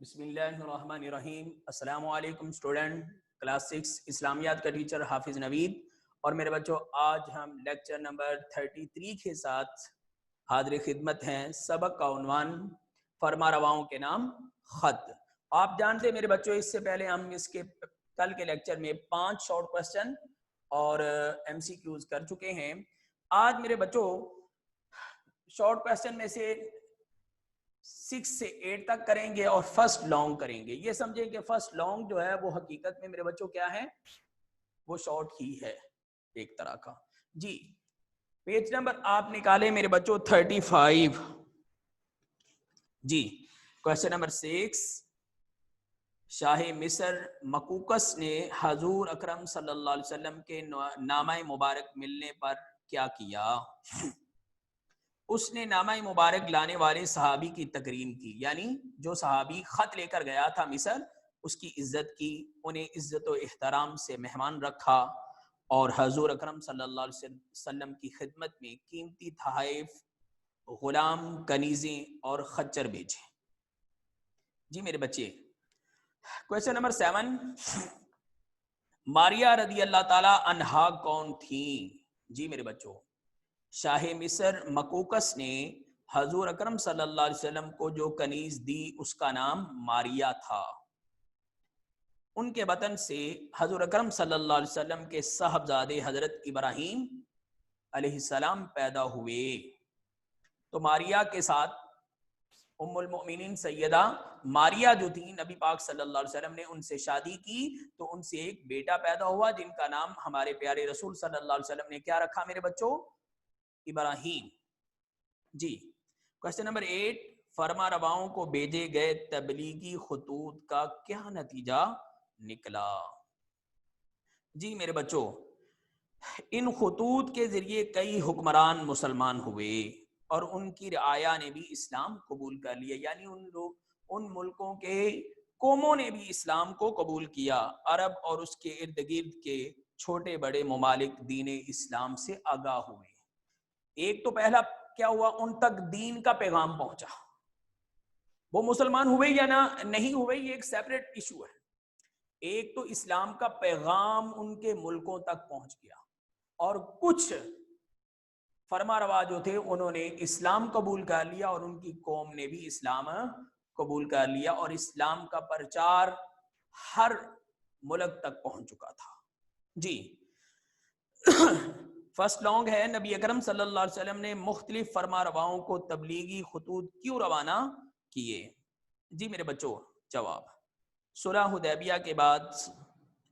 بسم اللہ الرحمن الرحیم۔ السلام علیکم اسٹوڈنٹ، کلاس 6 اسلامیات کا ٹیچر حافظ نوید۔ اور میرے بچوں، آج ہم لیکچر نمبر 33 کے ساتھ حاضر خدمت ہیں۔ سبق کا عنوان فرما رواؤں کے نام خط۔ آپ جانتے ہیں میرے بچوں، اس سے پہلے ہم اس کے کل کے لیکچر میں 5 شارٹ کوسچن اور ایم سی کیوز کر چکے ہیں۔ آج میرے بچوں شارٹ کوسچن میں سے 6 سے 8 تک کریں گے اور فرسٹ لانگ کریں گے۔ یہ سمجھیں کہ فرسٹ لانگ جو ہے وہ حقیقت میں میرے بچوں کیا ہے، وہ شارٹ ہی ہے ایک طرح کا۔ جی پیج نمبر آپ نکالے میرے بچوں 35۔ جی کوسچن نمبر 6، شاہ مصر مقوقس نے حضور اکرم صلی اللہ علیہ وسلم کے نامہ مبارک ملنے پر کیا کیا؟ اس نے نامہ مبارک لانے والے صحابی کی تکریم کی، یعنی جو صحابی خط لے کر گیا تھا مصر، اس کی عزت کی، انہیں عزت و احترام سے مہمان رکھا، اور حضور اکرم صلی اللہ علیہ وسلم کی خدمت میں قیمتی تحائف، غلام، کنیزیں اور خچر بھیجے۔ جی میرے بچے، کویسچن نمبر 7، ماریہ رضی اللہ تعالی عنہا کون تھیں؟ جی میرے بچوں، شاہ مصر مقوقس نے حضور اکرم صلی اللہ علیہ وسلم کو جو کنیز دی اس کا نام ماریہ تھا۔ ان کے بطن سے حضور اکرم صلی اللہ علیہ وسلم کے صاحبزادے حضرت ابراہیم علیہ السلام پیدا ہوئے۔ تو ماریہ کے ساتھ ام المؤمنین سیدہ ماریہ جو تھی، نبی پاک صلی اللہ علیہ وسلم نے ان سے شادی کی تو ان سے ایک بیٹا پیدا ہوا جن کا نام ہمارے پیارے رسول صلی اللہ علیہ وسلم نے کیا رکھا میرے بچوں؟ ابراہیم۔ جی کوسچن نمبر 8، فرما رواؤں کو بھیجے گئے تبلیغی خطوط کا کیا نتیجہ نکلا؟ جی میرے بچوں، ان خطوط کے ذریعے کئی حکمران مسلمان ہوئے اور ان کی رعایا نے بھی اسلام قبول کر لیا، یعنی ان ملکوں کے قوموں نے بھی اسلام کو قبول کیا۔ عرب اور اس کے ارد گرد کے چھوٹے بڑے ممالک دین اسلام سے آگاہ ہوئے۔ ایک تو پہلا کیا ہوا، ان تک دین کا پیغام پہنچا۔ وہ مسلمان ہوئے یا نہیں ہوئے یہ ایک سیپریٹ ایشو ہے۔ ایک تو اسلام کا پیغام ان کے ملکوں تک پہنچ گیا، اور کچھ فرما روا جو تھے انہوں نے اسلام قبول کر لیا اور ان کی قوم نے بھی اسلام قبول کر لیا، اور اسلام کا پرچار ہر ملک تک پہنچ چکا تھا۔ جی فرسٹ لانگ ہے، نبی اکرم صلی اللہ علیہ وسلم نے مختلف فرما رواؤں کو تبلیغی خطوط کیوں روانہ کیے؟ جی میرے بچوں، جواب، صلح حدیبیہ کے بعد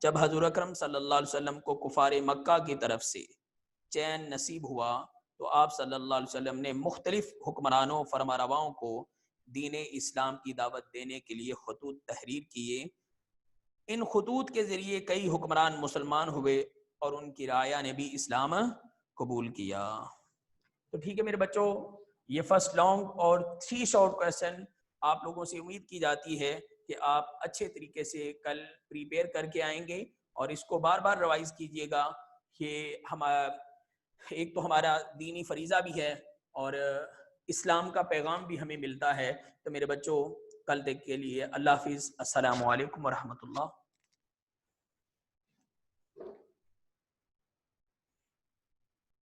جب حضور اکرم صلی اللہ علیہ وسلم کو کفار مکہ کی طرف سے چین نصیب ہوا تو آپ صلی اللہ علیہ وسلم نے مختلف حکمرانوں فرما رواؤں کو دین اسلام کی دعوت دینے کے لیے خطوط تحریر کیے۔ ان خطوط کے ذریعے کئی حکمران مسلمان ہوئے اور ان کی رعایا نے بھی اسلام قبول کیا۔ تو ٹھیک ہے میرے بچوں، یہ فرسٹ لانگ اور 3 شارٹ کوسچن آپ لوگوں سے امید کی جاتی ہے کہ آپ اچھے طریقے سے کل پریپیئر کر کے آئیں گے، اور اس کو بار بار ریوائز کیجئے گا کہ ایک تو ہمارا دینی فریضہ بھی ہے اور اسلام کا پیغام بھی ہمیں ملتا ہے۔ تو میرے بچوں، کل تک کے لیے اللہ حافظ، السلام علیکم ورحمۃ اللہ۔